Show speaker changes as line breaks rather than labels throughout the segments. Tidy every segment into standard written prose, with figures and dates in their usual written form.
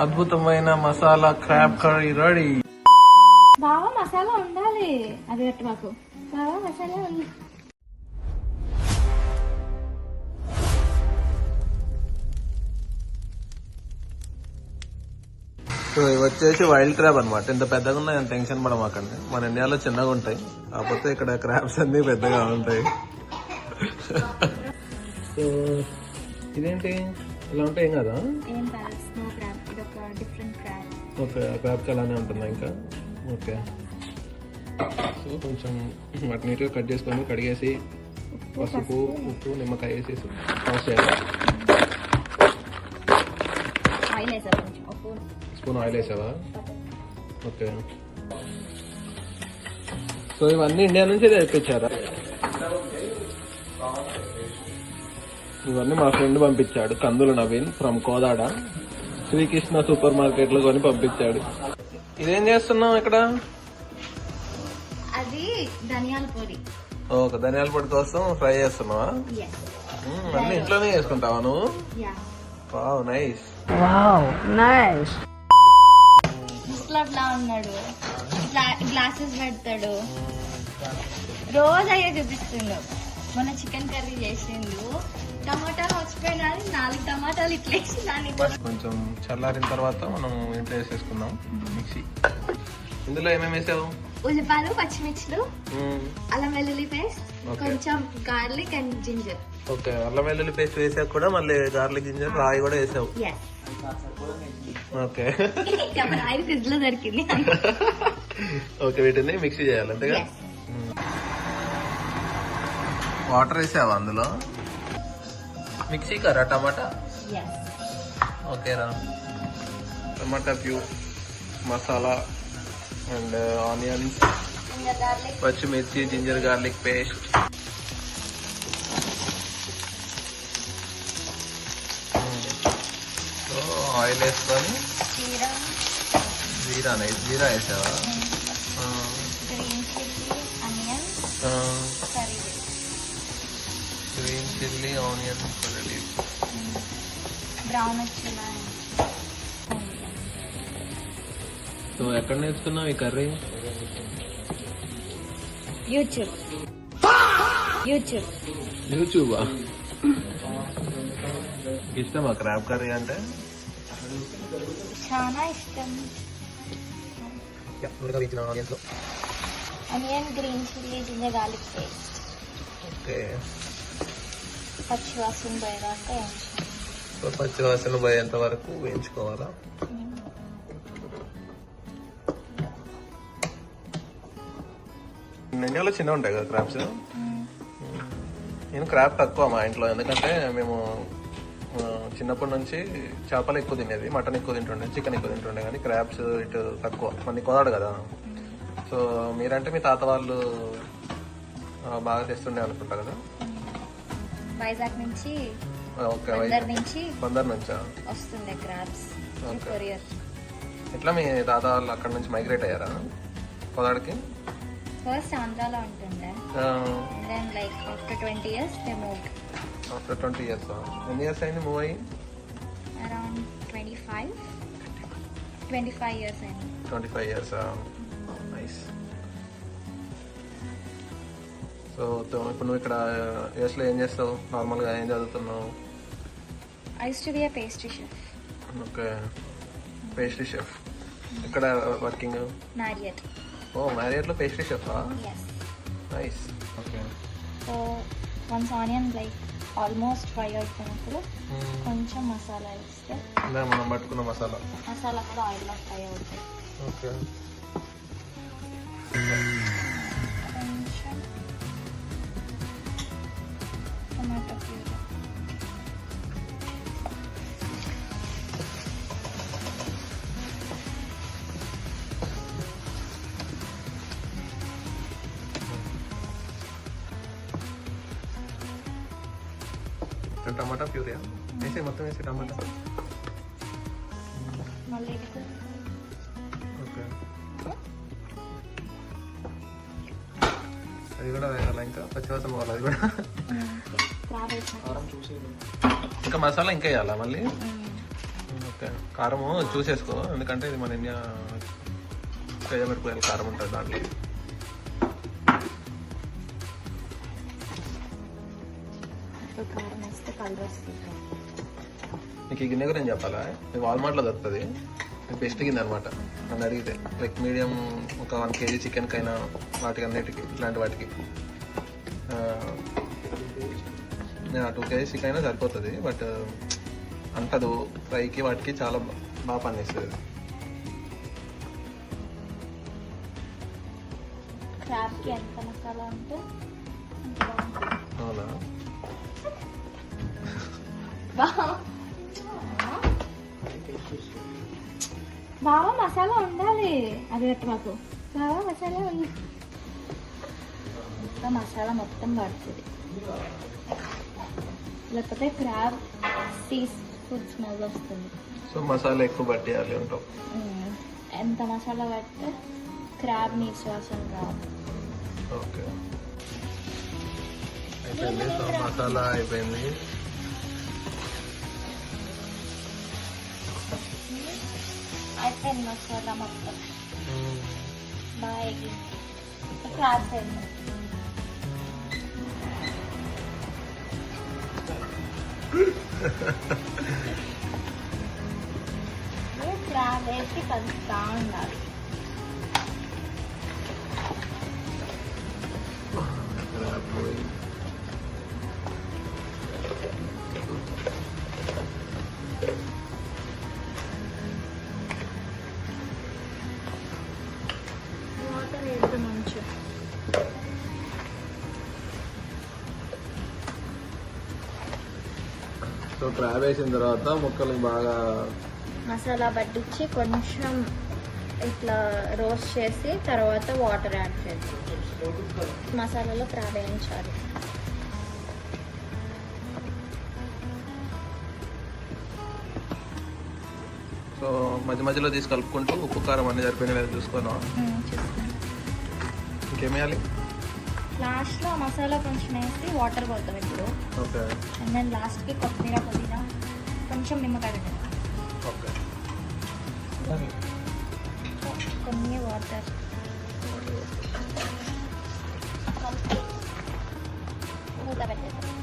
అద్భుతమైన masala crab curry ready.
బాగా మసాలా ఉండాలి. అది కట్టు మాకు బాగా మసాలా ఉంది.
సో ఇవి వచ్చేసి వైల్డ్ క్రాబ్ అనమాట. ఇంత పెద్దగా ఉన్నాయి, అంత టెన్షన్ పడమాకండి. మన ఇండియాలో చిన్నగా ఉంటాయి, కాకపోతే ఇక్కడ క్రాబ్స్ అన్ని పెద్దగా ఉంటాయి. సో ఇదేంటి ఇలా ఉంటాయి కదా? ఓకే, క్రాబ్కి అలానే ఉంటుందా ఇంకా? ఓకే. సో కొంచెం వాటి నీట్గా కట్ చేసుకొని కడిగేసి పసుపు, ఉప్పు, నిమ్మకాయ వేసేసి టాస్ చేయాలి. స్పూన్ ఆయిల్ వేసావా? ఓకే. సో ఇవన్నీ ఇండియా నుంచి తెప్పించారా? ఇవన్నీ మా ఫ్రెండ్ పంపించాడు, Kandula Naveen from Kodad. Srikrishna supermarket లో కొని పంపించాడు. ఇదేం చేస్తున్నావు ఇక్కడ?
అది ధనియాల పొడి.
ఓకే, ధనియాల పొడి కోసం ఫ్రై చేస్తున్నావా? అన్ని ఇంట్లోనే చేసుకుంటావా నువ్వు? Wow, nice.
ముస్లాబ్లా ఉన్నాడు, గ్లాసెస్ పెడతాడు, రోజు అయ్యే చూపిస్తుండు. మొన్న చికెన్ కర్రీ చేసిండు, టమాటాలు వచ్చిపోయినా 4 టమాటాలు ఇట్లేసి దాన్ని
కొంచెం చల్లారిన తర్వాత మనం ఇంట్లో వేసేసుకుందాం మిక్సీ. ఇందులో ఏమేమి వేసావు?
ఉల్లిపాయలు, పచ్చిమిర్చులు, అల్లం వెల్లుల్లి పేస్ట్, కొంచెం గార్లిక్ అండ్ జింజర్.
ఓకే, అల్లం వెల్లుల్లి పేస్ట్ వేసాక కూడా మళ్ళీ గార్లిక్, జింజర్, రాయి కూడా వేసావు. ఓకే.
రాయి ఫ్రిడ్జ్ లో దొరికింది.
ఓకే, వీటిని మిక్సీ చేయాలి అంతేగా? వాటర్ వేసావా అందులో? మిక్సీ కరా టమాటా? ఓకేరా. Tomato puree, masala and onions, పచ్చిమిర్చి, ginger garlic paste. So oil వేసుకొని జీరా వేసావా? Green chilli, onion, curry,
brown వచ్చేలా.
సో ఎక్కడ నేర్చుకున్నావు ఈ కర్రీ? యూట్యూబా? ఇష్టమా క్రాబ్ కర్రీ అంటే?
చాలా ఇష్టం. Onion, green chilli, ginger garlic paste.
Okay.
పచ్చివాసన పోయేదాకా
సో పచ్చివాసన పోయేంత వరకు వేయించుకోవాలా? ఇండియాలో చిన్న ఉంటాయి కదా క్రాబ్స్. నేను క్రాబ్ తక్కువ మా ఇంట్లో, ఎందుకంటే మేము చిన్నప్పటి నుంచి చేపలు ఎక్కువ తినేది, మటన్ ఎక్కువ తింటుండే, చికెన్ ఎక్కువ తింటుండే, కానీ క్రాబ్స్ ఇటు తక్కువ. మంది కొనాడు కదా. సో మీరంటే మీ తాత వాళ్ళు బాగా తెస్తుండే అనుకుంటా కదా?
వైజాగ్ నుంచి,
బందర్ నుంచా
వస్తుండే క్రాబ్స్ కొరియర్.
ఎట్లా మీ తాత వాళ్ళు అక్కడ నుంచి మైగ్రేట్ అయ్యారా కోదాడికి?
ఫస్ట్ ఆంధ్రాలో ఉంటుండే, then like after 20 years they moved.
After 20 years? ఎన్ని ఇయర్స్ అయింది మూవ్ అయ్యి?
అరౌండ్ 25 years అయింది.
25 years. నైస్. సో ఇప్పుడు నువ్వు ఇక్కడ యూఎస్ లో ఏం చేస్తావు? నార్మల్ గా ఏం చదువుతున్నావు?
I used to be a pastry chef.
Okay, pastry chef. ఎక్కడ వర్కింగ్?
Marriott.
ఓ, మ్యారియట్ లో పేస్ట్రీ షెఫా?
Yes.
Nice. Okay.
So once onion like almost fry అయిపోయినప్పుడు కొంచెం మసాలా వేస్తే
మనం పట్టుకున్న మసాలా
కూడా ఆయిల్లో ఫ్రై అవుతాయి.
ఓకే.
కొంచెం టమాటో ప్యూరీ,
టమాటా ప్యూరీ వేసే, మొత్తం వేసే టమాటా.
మళ్ళీ
ఓకే, అది కూడా వేయాలా? ఇంకా పచ్చివాసన పోవాలి అది కూడా. ఇంకా మసాలా ఇంకా వేయాలా మళ్ళీ? ఓకే, కారము చూసేసుకో, ఎందుకంటే ఇది మన ఇండియా మిరపకాయల కారం ఉంటుంది దాంట్లో.
కారం వేస్తే కలర్ వస్తుంది.
మీకు ఈ గిన్నె గురించి చెప్పాలా? మీకు వాల్మార్ట్లో దొరుకుతుంది, బెస్ట్ గిన్నె అనమాట నన్ను అడిగితే. లైక్ మీడియం ఒక 1 kg చికెన్కైనా వాటికి అన్నిటికి ఇట్లాంటి వాటికి 2 kg చికెన్ అయినా సరిపోతుంది. బట్ అంటదు ఫ్రైకి వాటికి చాలా బాగా పనిచేస్తుంది.
క్రాబ్కి ఎంత మసాలా ఉంటే అంత బాగుంటుంది.
అవునా?
బాగా మసాలా ఉండాలి. అది గట్టి మాకు బాగా మసాలా ఉంది. మొత్తం మసాలా మొత్తం పడుతుంది, లేకపోతే క్రాబ్ సీ ఫుడ్ స్మెల్ వస్తుంది.
సో మసాలా ఎక్కువ పట్టేయాలి ఉంటాం.
ఎంత మసాలా పడితే క్రాబ్ నీ శ్వాసం రాదు.
ఓకే, అయిపోయింది. సో మసాలా అయిపోయింది.
అయిపోయింది మసాలా మొత్తం బాగా ఎగింది. క్రాబ్స్ అయింది. క్రాబ్ వేసి కలుపుతా ఉండాలి. వాటర్ వేద్దాం మంచిగా.
సో క్రాబ్ వేసిన తర్వాత ముక్కలు బాగా
మసాలా పట్టించి కొంచెం ఇట్లా రోస్ట్ చేసి తర్వాత వాటర్ యాడ్ చేసి మసాలాలో క్రాబ్ వేయించాలి.
సో మధ్య మధ్యలో తీసి కలుపుకుంటూ ఉప్పు కారం అన్ని సరిపోయిన లేదా చూసుకున్నాం. ఇంకేమేయాలి?
లాస్ట్లో మసాలా కొంచెం వేసి వాటర్ పోతాం ఇప్పుడు.
ఓకే,
అండ్ దెన్ లాస్ట్కి కొత్తిమీర పుదీనా కొంచెం నిమ్మకాయ
ఓకే.
కొన్ని వాటర్ మూత పెట్టేద్దాం.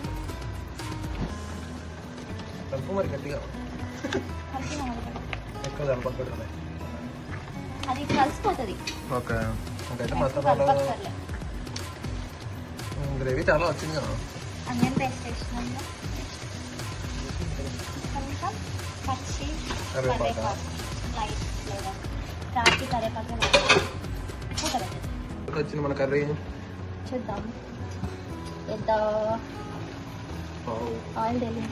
కలుపు మరి గట్టిగా,
కలిపి మొదలు
ఎక్కువ కలపకూడదు.
అది కలిసిపోతుంది.
ఓకే, ఇంకైతే
ఎక్కువ
మసాలాలో
కలపక్కర్లే.
గ్రేవీ చాలా వచ్చింది కదా.
అన్నం పేస్ట్ వేసినాక కొంచెం పచ్చి కరివేపాకు లైట్ ఫ్లేవర్ రాకి కరివేపాకు మూత పెట్టేద్దాం.
వచ్చింది మన కర్రీ.
చూద్దాం. పెద్ద ఆయిల్ తేలింది.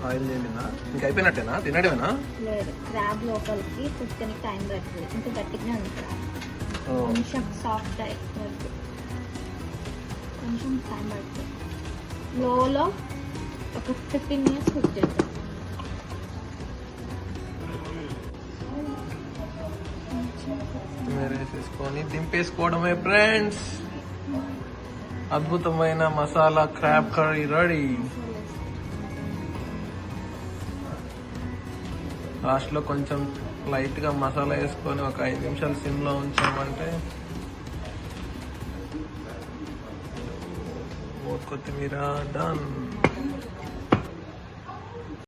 ఆయిల్ చేయాలినా? ఇంక అయిపోయినట్టేనా? తినడమేనా?
లేదు, క్రాబ్ లోపలికి కుక్కనికి టైం పడుతుంది. ఇంకా గట్టిగానే ఉంది క్రాబ్.
ఓ,
కొంచెం సాఫ్ట్ అయిపోతుంది, కొంచెం టైం పడుతుంది. లోలో ఒక 15 minutes కుక్ చేద్దాం.
వేసేసుకొని దింపేసుకోవడమే ఫ్రెండ్స్. అద్భుతమైన మసాలా క్రాబ్ కర్రీ రెడీ. లాస్ట్లో కొంచెం లైట్గా మసాలా వేసుకొని ఒక 5 నిమిషాలు సిమ్లో ఉంచామంటే కొత్తిమీర డన్.